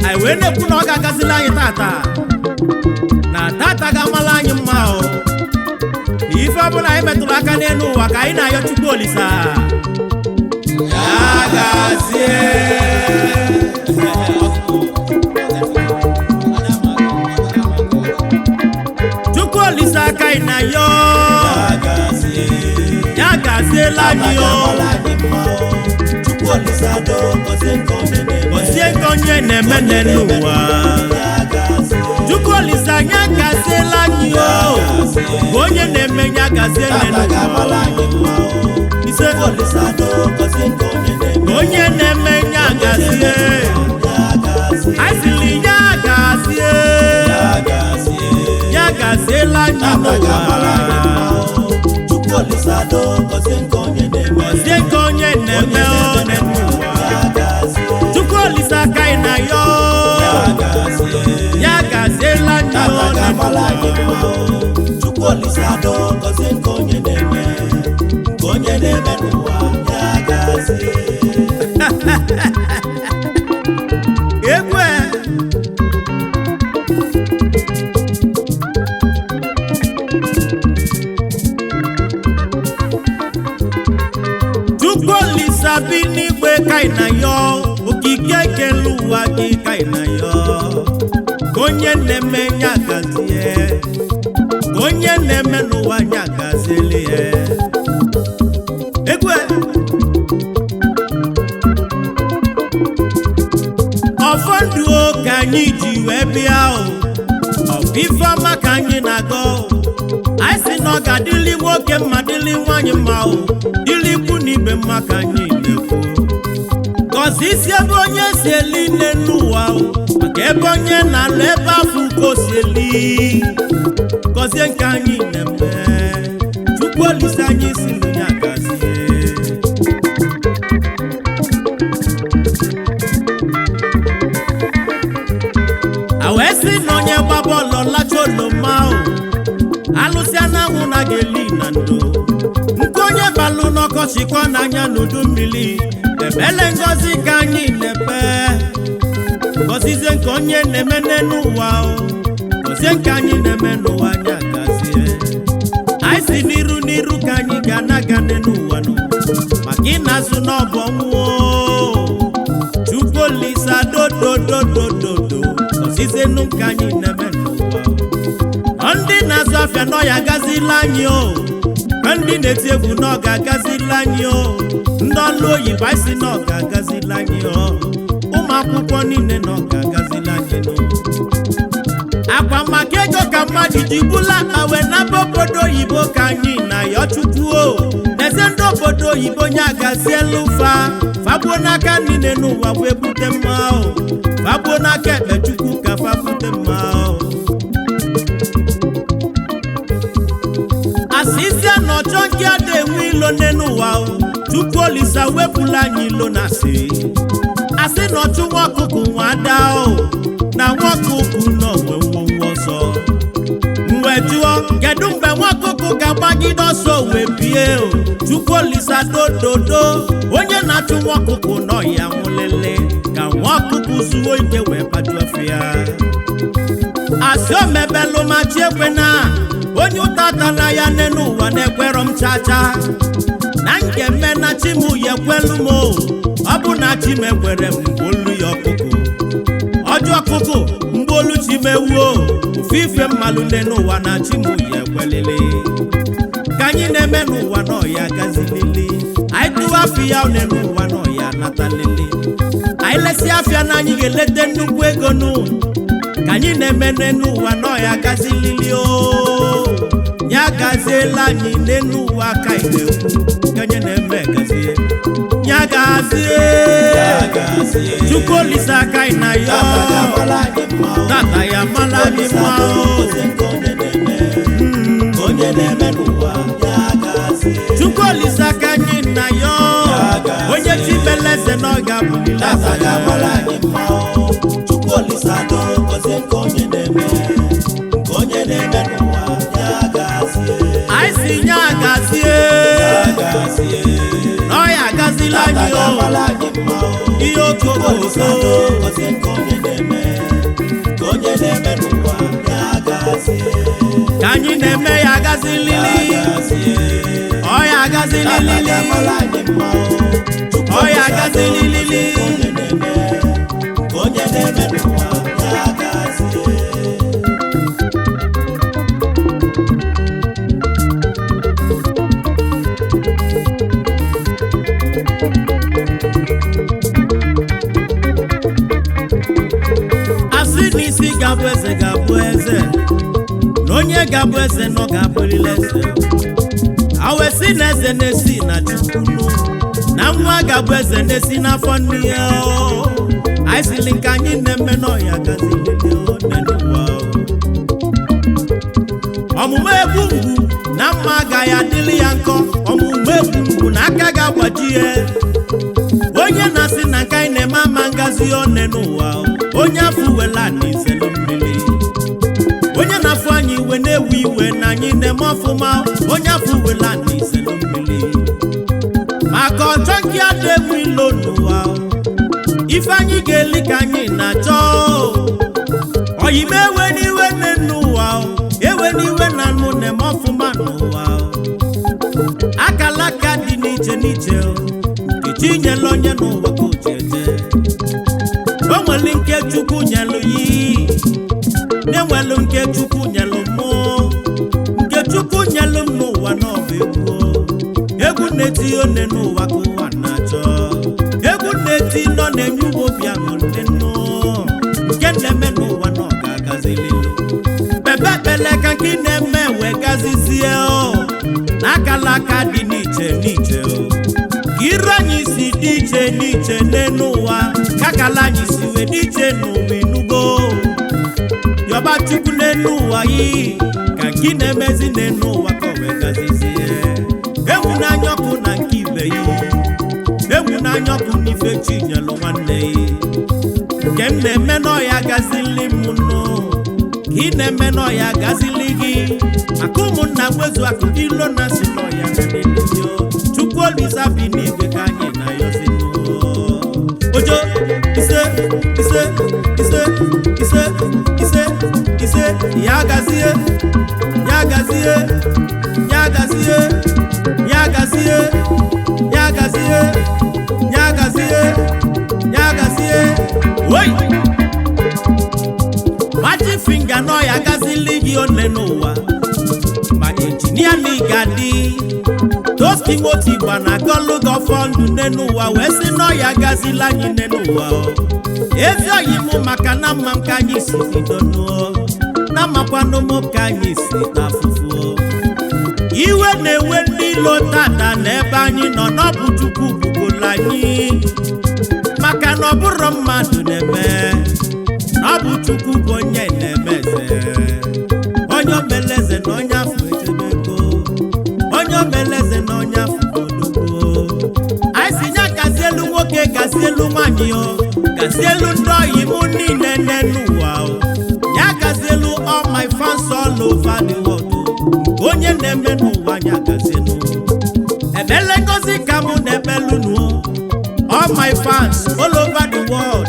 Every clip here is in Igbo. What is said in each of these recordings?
ai wene kuna Yagazie anyị tata na tata ga-amala anyị mma o ife ọbụla anyị metụrụ aka n'elu ụwa ka anyị na-ayọ Chukwu Olisa Yagazie Chukwu Olisa ka anyị na-ayọ Yagazie lanyị o Chukwu Olisa do gozie nke onye na-eme n'ụwa Chukwu Olisa Yagazie lanyị o onye na-eme Yagazie n'ụwa ise onye na-eme Yagazie asili Yagazie lanyị n'ụwa Chukwu Olisa do gozie nke onye na-eme Chukwu Olisa ka anyị na-ayọ Yagazie lanyị n'ụwa Chukwu Olisa do gozie nke onye na-eme n'ụwa Yagazie egwe Chukwu Olisa bi n'igwe ka anyị na-ayọ okike ekele ụwa gị ka anyị na-ayọ onye na-eme Yagazie onye na-eme n'ụwa Yagazie egwe ọfọdụ ka anyị ji wee bịa ife ọma ka anyị na-agọ anyị si na ọ ga-adịli nwoke mma dịli nwanyị mma dịli ikwu na ibe mma ka anyị na-ekwu gọzie isi ebe onye si eli nne n'ụwa maka ebe onye na-alụ ebe afọ uko si eli gọzie nke anyị na-eme Chukwu Olisa anyị siri Yagazie wee sị na onye gba bọọlụ lacha oloma alụsịa na anwụ na ga-eli na ndo nke onye balụ n'ọkọchịkọ n'anya n'udu mmiri ebele ngozi ka anyị na-epe gọzizie nke onye na-eme n'ụwa gọzie nke anyị na-eme n'ụwa Yagazie anyị si n'iru ka anyị ga-anaga n'ụwa maka ịna-azụ n'ọbụ ọnwụ Chukwu Olisa dodododododo gọzizie nke anyị na-eme n'ụwa ndị na-azụ afịa na Yagazie anyị ndị na-eti egwu na ọ ga-agazi anyị ndị ọlụ oyibo anyị si na ọ ga-agazi anyị ụmụ akwụkwọ niile na ọ ga-agazi anyị akwa maka ego ka mmadụ ji bụla awe na obodo oyibo ka anyị na-ayọ Chukwu n'eze ndị obodo oyibo Yagazie lụfa fagbuo n'aka niile n'ụwa wee bute mma fagbuo n'aka ekpe Chukwu ka fa bute mma asịsịa na ọchọ nke ada enwe ilo n'ụwa Chukwu Olisa wepụla anyị ilo na asị na ọchụ nwa ọkụkụ nwa ada na nwa ọkụkụ nọ nwe ọsọ mgbe jụọ kedu mgbe nwa ọkụkụ ga-agbagide ọsọ wee bie Chukwu Olisa dododo onye na-achụ nwa ọkụkụ nọ ya nwụlele ka nwa ọkụkụ zuo ike wee kpaju afịa asị omebelụ ma chi ekwe na onye ụtata na ya n'ụwa na-ekwerọ m chacha na nkemme na chi m ya ekwelu m ọ bụ na chi m ekwere m mgbe olu ya ọkụkụ ọjọọ ọkụkụ mgbe olu chi m ewuo ofe ife mmalụ n'ụwa na chi m ya ekwelele ka anyị na-eme n'ụwa na ọya gazilili anyị tụwa afịa n'ụwa na ọya natalili anyị lesi afịa na anyị ga-elete nnukwu ego ka anyị na-eme n'ụwa na ọya gazilili Yagazie anyị n'ụwa ka anyị na-ekwu ka anyị na-eme Yagazie Chukwu Olisa ka anyị na-ayọ tata ya mala anyị mma Chukwu Olisa ka anyị na-ayọ onye chibeleze na ọ ga-abụlila Chukwu Olisa do gozie nke onye na-eme n'ụwa Yagazie Kanyi neme Yagazie lili. Oh Yagazie lili. Oh Yagazie lili. Asinisi gabu eze. Onye gabu eze no gabulile eze. Awesi neze nesi na chukunu. Na mwa gabu eze nesi na fonni yo. Aisili kanyi neme no Yagazie lili o nenuwa. Omume bungu na maga ya dili yanko. Omume bungu na kaga wajie. Onye nasi na kai ne mama Ngazi o nenuwa. Onye afuwela ni selu mmili. Onye na-afụ anyị iwe na-ewe iwe na anyị na-eme ọfụma. Onye afuwela ni selu mmili. Maka ọchọ nke adịghị ilo n'ụwa. Ife anyị ga-eli ka anyị na-achọ. Oyime ewe n'iwe n'ụwa. Ewe n'iwe na mụ na-eme ọfụma n'ụwa. Akala aka dị n'iche n'iche. Nkechi nyela onye n'ụwa ka o jeje. O nwere nke Chukwu nyelu yi. Na-enwelu nke Chukwu nyelu mụ. Nke Chukwu nyelu m n'ụwa n'ọba egwu. Egwu na-eti one n'ụwa ka ụwa na-achọ. Egwu na-eti nọ na-enye ụwa obi aṅụrị nnụ. Nke na-eme n'ụwa na ọ ga-agazi lilo. Bebe ekpele ka nke na-eme wee gazizie o. Na akala aka dị n'iche n'iche o. Ka iru anyị si dị iche n'iche n'ụwa. Ka akala anyị si wee dị iche n'ụwa inugo. Yoba Chukwu n'ụwa yi. Ka nke na-emezi n'ụwa ka o wee gazizie. Egwu n'anya ọkụ na nke ibe yi. Egwu n'anya ọkụ n'ife chi nyelu nwanne yi. Nke m na-eme nọ Yagazie m nụ. Ka ị na-eme nọ Yagazie gị. Maka ụmụnna nwezu akụ ilo na si nọ ya na n'elio. Chukwu Olisa bi n'igwe ka anyị na yozi nụ. Ojo ise ise ise ise ise ise Yagazie Yagazie Yagazie Yagazie Yagazie Yagazie Yagazie. Oi! Maji finger no Yagazie ligi one n'ụwa. Ma engineer ni gadi. Tosky Nwaotigba na golu go fondu n'ụwa wee si no Yagazie lanyi n'ụwa. Ezi oyi mụ maka na mma m ka anyị si bidonuo. Na makwanụ mụ ka anyị si n'afụfụ. Iwe na-ewe ndị ilo tata n'ebe anyị nọ n'ọbụ Chukwu bugolo anyị. Maka na ọ bụrụ mmadụ na-eme. N'ọbụ Chukwu bụ onye na-emeze. Onye omeleze na onye afọ echebego. Onye omeleze na onye afọ odogwu. Anyị si nya gazie elu nwoke gazie elu nwanyị o. Gazie elu ndị oyi mụ niile n'ụwa o. Ya gazie elu all my fans all over the world o. Onye na-eme n'ụwa nya gazie elu. Ebele ngozi ka mụ na-ebelu nụ. All my fans all over the world.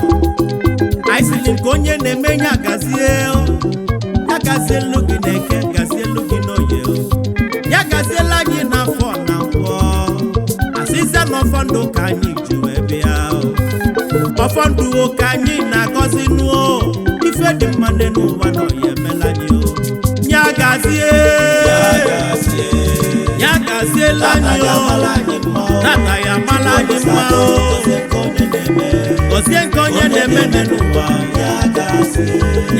I see nke onye na-eme nya gazie o. Ya gazie elu gị na-eke gazie elu gị n'oye o. Ya gazie elu anyị n'afọ na nkwọ. Asịza n'ọfọ ndụ ka anyị ji wee bịa o. Ọfọ ndụ ka anyị na-agọzi nụọ. Ife dị mma n'ụwa nọ ya emela anyị o. Yagazie Yagazie lanyi o. Tata ya mala anyị mma o. Gozie nke onye na-eme n'ụwa.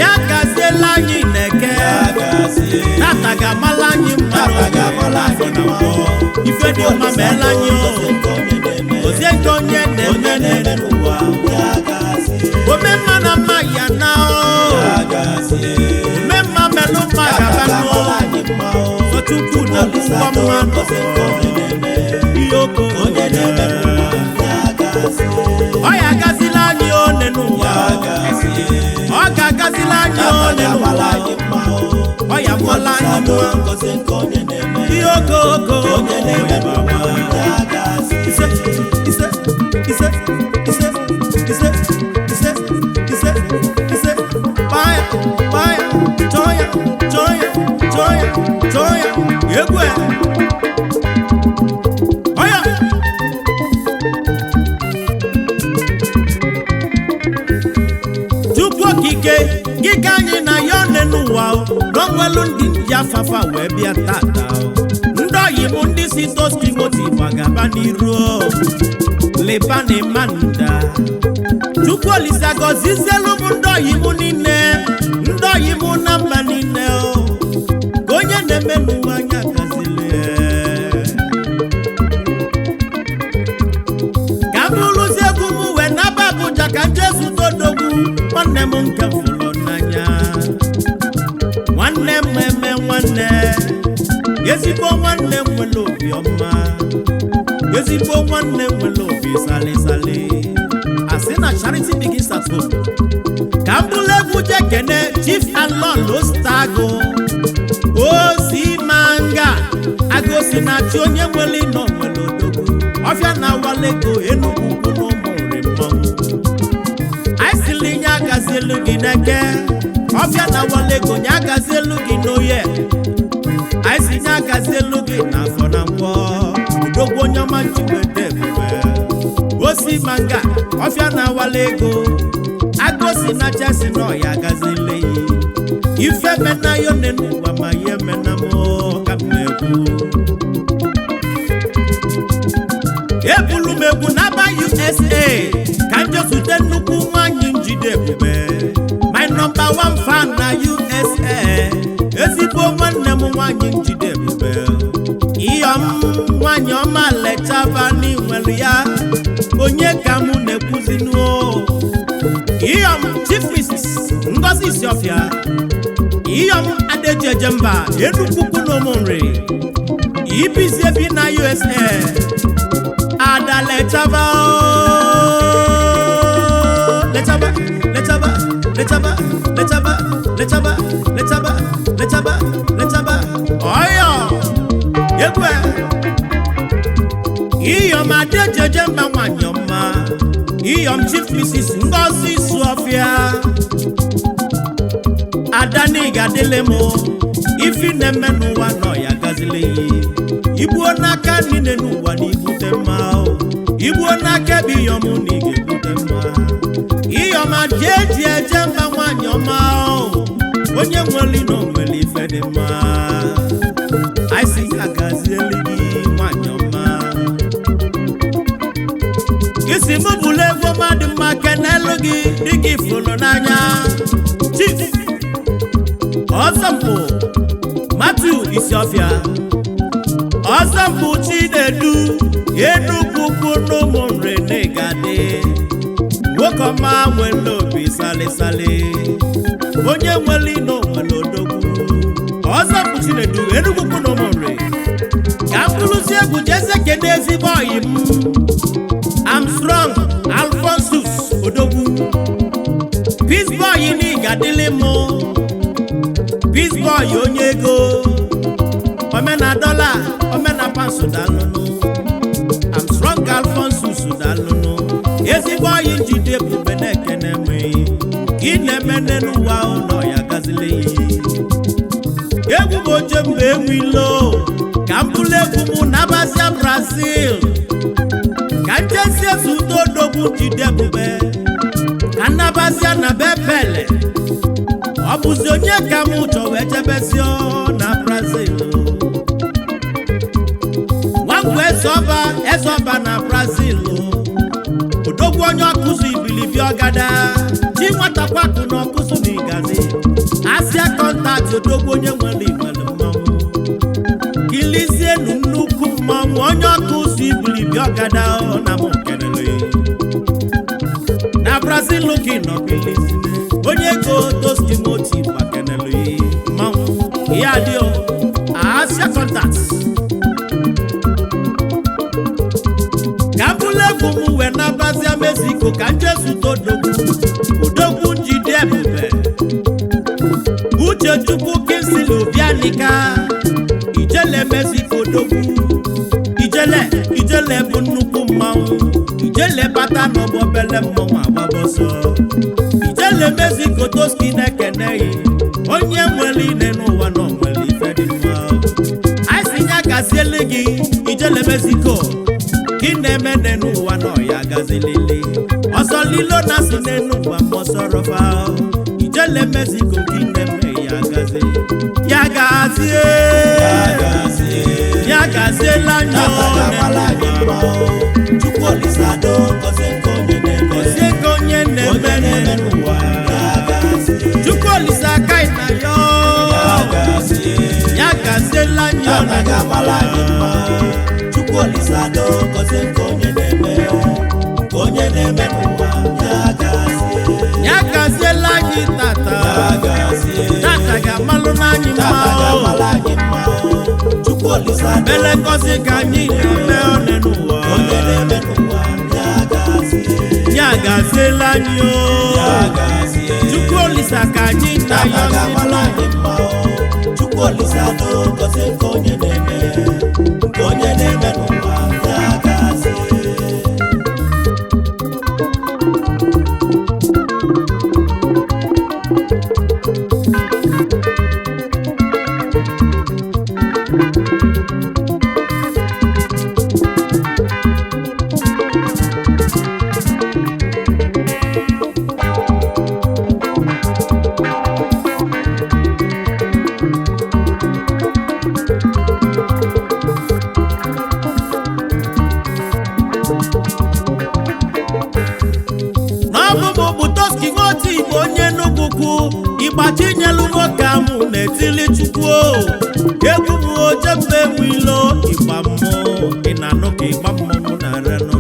Yagazie lanyi na-eke. Tata ga mala anyị mma n'afọ na mbọ. Ife dị mma meela anyị o. Gozie nke onye na-eme n'ụwa. Ome mma na mma ya na o. Ome mma melụ mma gaba n'o. So Chukwu na lụwa mma n'ọfọ. Ihe oko onye na-eme n'ụwa. Ọ Yagazila anyị one n'ụwa. Ọ ga-agazila anyị one n'ụwa. Ọ ya mụọla anyị mma. Ihe oko oko onye na-eme n'ụwa. Ise ise ise ise ise afafa wee bịa tata ndị oyibo ndị si Tosky Nwaotigba gaba n'iru leba na manda Chukwu Olise gọzizielu m ndị oyibo niile ndị oyibo na mba niile ka onye na-eme n'ụwa anya gazile ka m lụzie egwu m wee naba Abuja ka Jesu todogwu nwanne m nke fụrụ n'anya nwanne m eme nwanne ezigbo nwanne m nwere obi ọma ezigbo nwanne m nwere obi sali asị na charity begins at home ka m bụrụ egwu je kene Chief and Lord Ostago osi manga agosi na chi onye nwere nọ nwere odogwu ọfịa na walego Enugu ukwu na ụmụnri mmanwụ anyị sili nye agazielu gị n'eke ọfịa na walego nye agazielu gị n'oye anyị si nye agazielu gị n'afọ na nkwọ odogwu onye ọma njiwede ebube osi manga ọfịa na walego agosi na chesi na ọya agazile ife mena yo n'ụwa ma ihe mena m ka m na-ekwu ebulu m egwu n'aba USA ka njosute nnukwu nwanyị njide ebube my number one fan na USA ezigbo nwanne m nwanyị njide ebube iyom nwanyị ọma lechaba n'inwere ya onye ka mụ na-ekwuzinu iyom Chief Mrs. Ngozi Isiofia iyom Adejeje mba Enugu na ụmụnri ibizie bi na USA ada lechaba oyo yekwe iyom Adejeje mba nwanyị ọma iyom Chief Mrs. Ngozi Isiofia adani gadile mo ifi neme n'ụwa nọ ya gazile igbuo n'aka niile n'ụwa n'ibute mma igbuo n'aka ebe iyom na ị ga-ebute mma iyom eji eje mba nwanyị ọma onye nwere na onwere ife dị mma aisi agazieli gị nwanyị ọma isi m bụla egwu mmadụ mma kenelu gị dị gị fụrụ n'anya Chief Ọzọmpụ Matthew Isiofia Ọzọmpụ Chinedu Enugu ukwu n'ụmụnri n'Igade nwoke ọma nwere obi sali onye nwere ino nwere odogwu Ọzọmpụ Chinedu Enugu ukwu n'ụmụnri ka m bụrụzie egwu jeze kene ezigbo ọyị m Armstrong Alphonsus odogwu Peace Boy n'Igadili m Peace Boy onye ego omena dola omena paso dalụnụ Armstrong Alphonsus dalụnụ ezigbo oyi njide ebube na-ekene me ka ị na-emene n'ụwa ụlọ ya gazile egwu bụ oche mgbe enwilo ka m bụrụ egwu mụ n'abazia Brazil ka njezi ezudo odogwu njide ebube ka nnabazia na bepele ọ bụzi onye ka m chọ wee jebezio na Brazil nwangwu ezeọba na Brazil odogwu onye ọkụzụ ibilibi ọgada chi nwatakwakụ na ọkụzụ na Igazi asịa kọntaktị odogwu onye nwere igwele mmanwụ kilizienu nnukwu mmanwụ onye ọkụzụ ibilibi ọgada na m kelele na Brazil gị nọ bilizine onye ego Tosky Nwaotigba kenelu mmanwụ ihe adịọ asịa kọntaktị ka mbụla egwu m wee nabazia Mexico ka Jesu odogwu njide ebube Uchechukwu Kinsili Obianika ijele Mexico odogwu ijele bụ nnukwu mmanwụ ijele bata n'ọgbọ bele mmanwụ agbabọsọ ijele Mexico Tosky na-ekeneghị onye nwere ine n'ụwa na onwere ife dị mma anyị si nya gaziele gị ijele Mexico gị na-eme n'ụwa na ọya gazilili ọsọ lilo na si n'ụwa mọsọrọfa ijele Mexico gị na-eme ya gazi Yagazie lanyo Chukwu Olisado Kozie konye neme n'ụwa Chukwu Olisa kaina yo Yagazie lanyo Chukwu Olisado konye neme n'ụwa Yagazie lanyi tata Tata ga malu nanyi mma Chukwu Olisado Bele kozi kanyi neme one n'ụwa Yagazie lanyi yo Chukwu Olisa kanyi na yo Chukwu Olisado konye neme n'ụwa Yagazie Tosky Nwaotigba onye Nugwukwu Igbachi nyelu nwoke amụ na-etili Chukwu egwu m ojembe nwilo ịgba mmụọ ị na-anụ ka ịgba mmụọ na renụ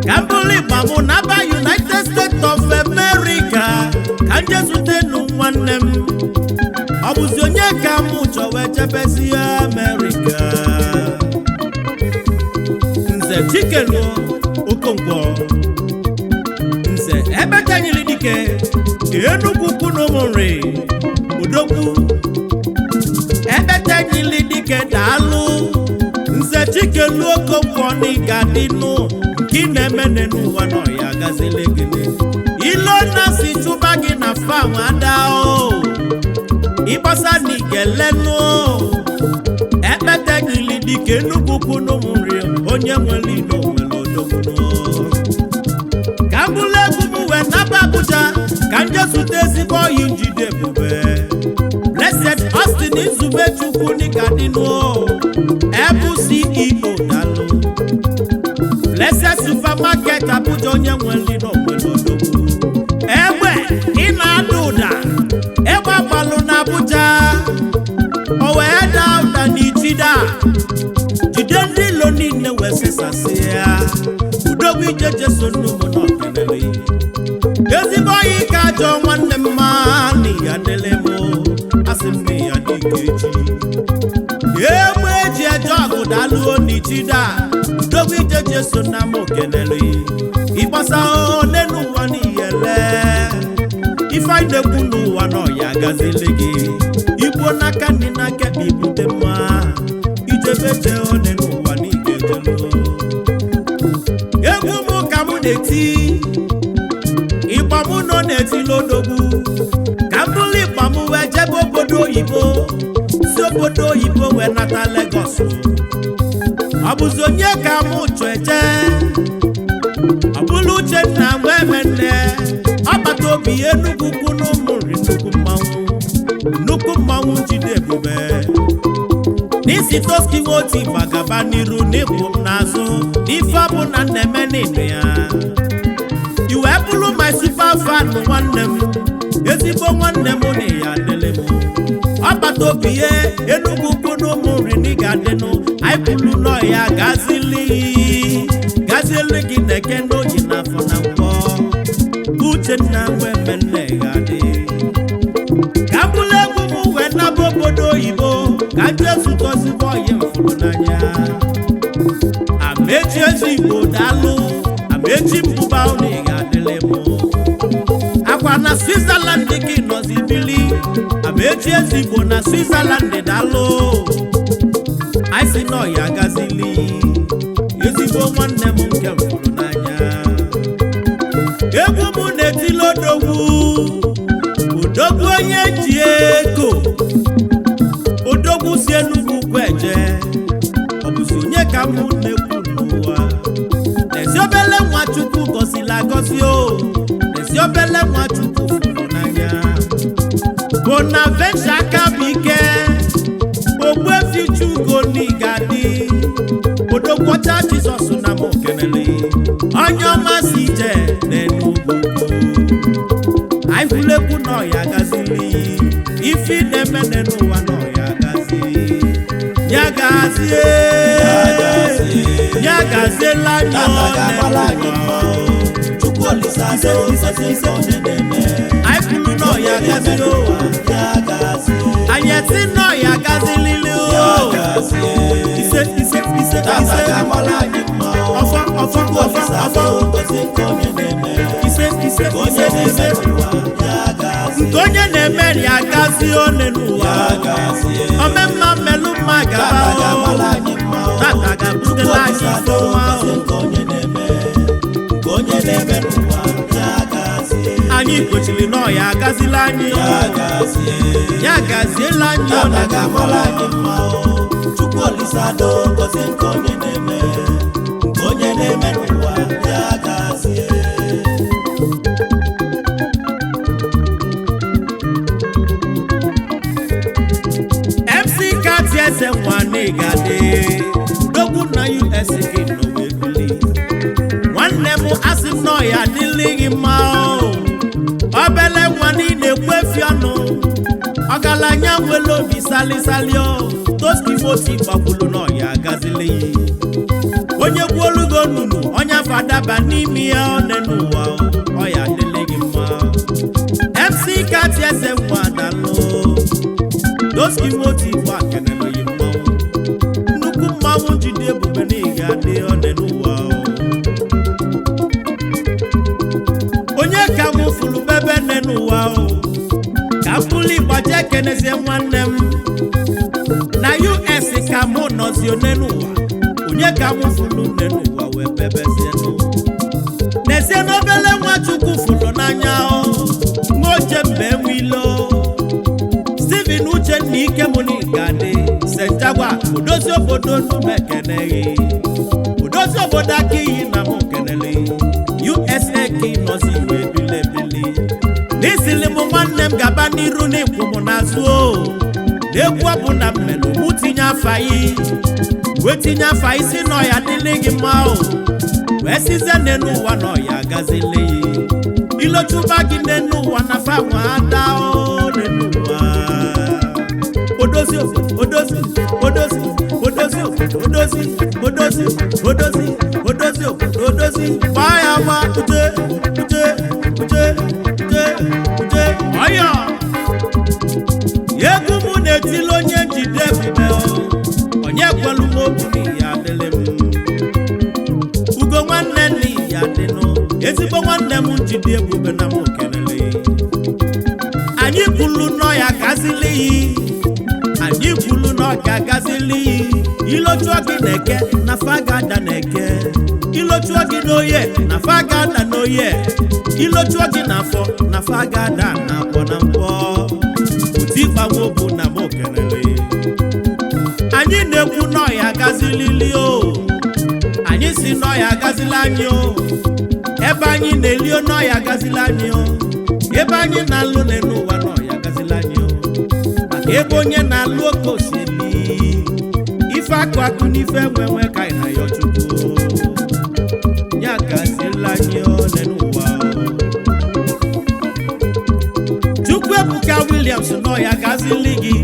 ka m bụrụ ịgba mụ n'aba United States of America ka m jezutenu nwanne m ọ bụzi onye ka mụ chọwa echebezi America Nze Chikelu Okonkwo ebe tanyili dike Enugwukwu n'Ụmụnri Odogwu ebe tanyili dike daalụ Nze Chikelu Okonkwo n'ịga dịnụ nke na-emene n'ụwa nọ ya gazile gịnị ilo na si chụba gị na fam ada o ịgbasa n'igelenụ ebe tanyili dike Enugwukwu n'Ụmụnri onye nwere ino nwere Odogwu Kambule kumu naba Abuja kanje sute ezigbo oyi njide ebube Blessed Austin Nzube Chukwu Nikadino Ebu CEO dalu Blessed Supermarket Abuja onye nweli n'onwere Odogwu Egbe ina aduda Egbe agbalu na Abuja Owe eda uda n'ichida Jide ndị lo niile wesesasi ya Udogwu ijeje so n'ụmụ n'ọkenele ezigbo oyi ka ajọ nwanne mma n'iya dele mụ asị m n'iya dike echi egbe eji eje ọgụ daluo n'ichida Udogwu ijeje so na m okenele ịgbasa one n'ụwa n'iyele ife anyị na-ekwu n'ụwa n'ọya gazile gị igbo n'aka ndị n'aka ibute mma ijebeje one n'ụwa n'igejelu egwu mụ ka mụ na-eti ịgba mụ nọ na-eti l'Odogwu ka m bụrụ ịgba mụ wee jebe obodo oyibo si obodo oyibo wee nata Lagos ọ bụzi onye ka mụ chọ eje ọ bụrụ Uchenna wee menne ọbata obi Enugwukwu n'Ụmụnri nnukwu mmanwụ njide ebube n'isi Tosky Nwaotigba gaba n'iru n'ịbụ m n'azụ n'ife ọ bụ na nna-eme n'ịnụ ya iwe bụrụ my super fan nwanne m ezigbo nwanne m na ya adịlị m ọbata obi ihe Enugwukwu n'Ụmụnri n'ịga adịnụ anyị bụrụ nọ ya gazili gị na-eke n'oji n'afọ na nkwọ Uchenna wee menne ya adị ka m bụrụ egwu m wee naba obodo oyibo ka Jesu tozigbo oyi mfụrụ n'anya Amechi ezigbo daalụ Amechi mbụba ụlọ ị ga-adịlị m akwa na Switzerland gị nọzi bili Amechi ezigbo na Switzerland daalụ anyị si nọ ya gazili ezigbo nwanne m nke mfụrụ n'anya egwu m na-etili Odogwu onye ji ego Odogwu si Enugwukwu eje ọ bụzi onye ka mụ na-ekwu n'ụwa n'ezi obele nwa Chukwu gọzila agọzi o n'ezi obele nwa Chukwu fụrụ n'anya Bonaventure aka bụ ike n'ụwa nọ Yagazie Yagaziela anyị anyị kwuru nọ Yagazie anyị eti nọ Yagazilili ise nke onye na-eme Yagazie one n'ụwa omemma mmelụ mma gaba tata ga-abụtela anyị anyị gochiri nọ Yagazila anyị Yagaziela anyị MC Kati eze nwanne gade dogu na US no webili nwanne m asị nọ ya adịlịghị mma obele nwanne na-ekwefi ọnụ ọgaranya nwere obi salisali Tosky Nwaotigba gbapụrụ nọ Yagazili onye gwolugo nunu onye fadaba n'ime ya one n'ụwa ọ ya adịlịghị mma MC Kati eze nwadalụ Tosky Nwaotigba kenelụghị mmanwụ nnukwu mmanwụ jide ebube n'ihi adị one n'ụwa onye ka mụ fụrụ bebe nne n'ụwa ka mkpụrụ ịgbaje kenezie nwanne m na US ka mụ nọzi one n'ụwa onye ka mụ fụrụ nne n'ụwa wee bebezie n'ezie n'obele Nwachukwu fụrụ n'anya nwoche mbe nwilo Steven Uchenna ike mụ n'igade Sentagwa odozi obodo numekeneghị odozi obodo aka iyi na mụ kenele USA ka ịnọzi iwe bilebili n'isili mụ nwanne m gaba n'iru n'ikwu mụ n'azụ na-ekwu ọbụ na mmelụ mụ tinye afayi wee tinye afayi si nọ ya adịlịghị mma wee size n'ụwa nọ Yagazili ilochuba gị n'ụwa na fa nwa ada n'ụwa odozi gbaa ya gba ute ọya egwu mụ na-etili onye njide ebube onye kwelu m okwu n'ihi adịlị m ugo nwanne n'ihi adịnụ ezigbo nwanne m njide ebube na m kelele anyị kwulu nọ Yagazili anyị kwulu nọ Yagazili ilochuo gị na-eke na fagada na-eke ilochuo gị n'oye na fagada n'oye ilochuo gị n'afọ na fagada na akpọ na mkpọ ụdị ịgbanwe bụ na m kelele anyị na-ekwu nọ Yagazilili anyị si nọ Yagazili anyị ebe anyị na-eli nọ Yagazili anyị ebe anyị na-alụ n'ụwa nọ Yagazili anyị maka ebe onye na-alụ oke osili ife akụ n'ife nwenwe ka anyị na ya Chukwu Yagaziela anyị n'ụwa Chukwuebuka Williams nọ Yagazili gị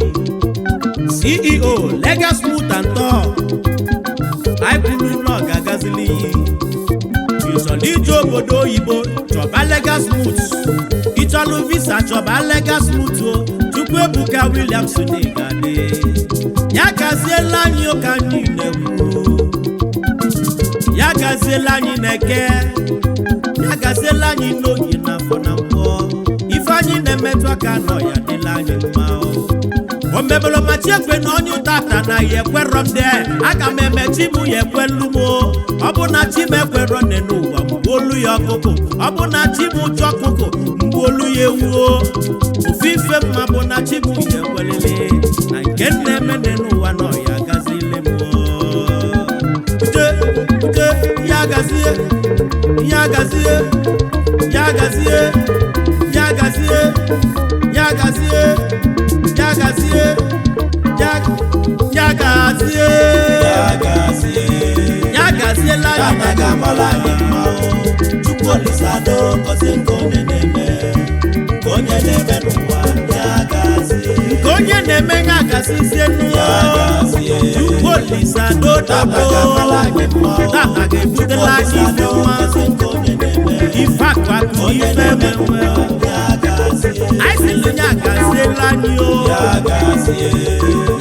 CEO Legas Smooth and Tour anyị kwuru nọ Yagazili ịchọrọ ije obodo oyibo chọba Legas Smooth ịchọrọ visa chọba Legas Smooth Chukwuebuka Williams n'igade Yagaziela anyị ụka anyị na-ekwu Yagaziela anyị na-eke Yagaziela anyị n'oyi na afọ na nkwọ ife anyị na-emetụ aka nọ ya dịla anyị mma omebolo machi ekwe na onye ụtata na ya ekwerọ m de aga m emechi mụ ya ekwelu m ọ bụ na chi m ekwerọ n'ụwa mgbe olu ya ọkụkụ ọ bụ na chi m ụjọ ọkụkụ mgbe olu ya ewuo ofufe mma bụ na chi m ya ekwelele na nke na-eme n'ụwa nọ Yagazili m Yagazie Yagaziela onye na-eme Yagazie Chukwu Olisa dodabo tata ga-ebutela gị ife nwa ife akpatu ife menwe anyị sịlụ Yagaziela anyị o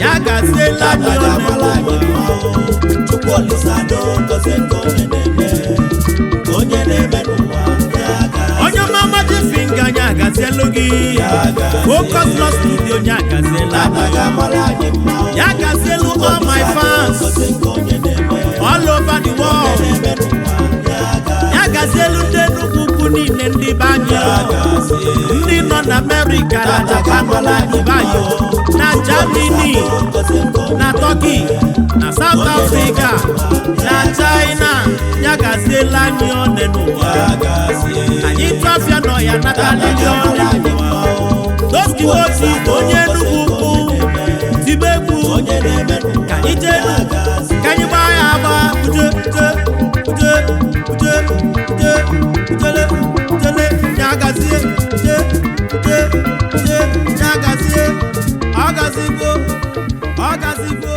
Yagaziela anyị Chukwu Olisa dogozie nke onye na-eme n'ụwa onye mama ji finga Yagazielu gị Focus Law Studio Yagaziela Yagazielu all my fans all over the world Yagazielu ndị Enugu niile ndị be anyị ndị nọ na America na Japan na Dubai na Germany na Turkey na South Africa na China Yagaziela anyị one n'ụwa anyị trafia nọ ya natalili one Tosky Nwaotigba onye Enugu tibegbu ka anyị jee ka anyị gbaa ya agba Yagazie Yagazie ọ gazigo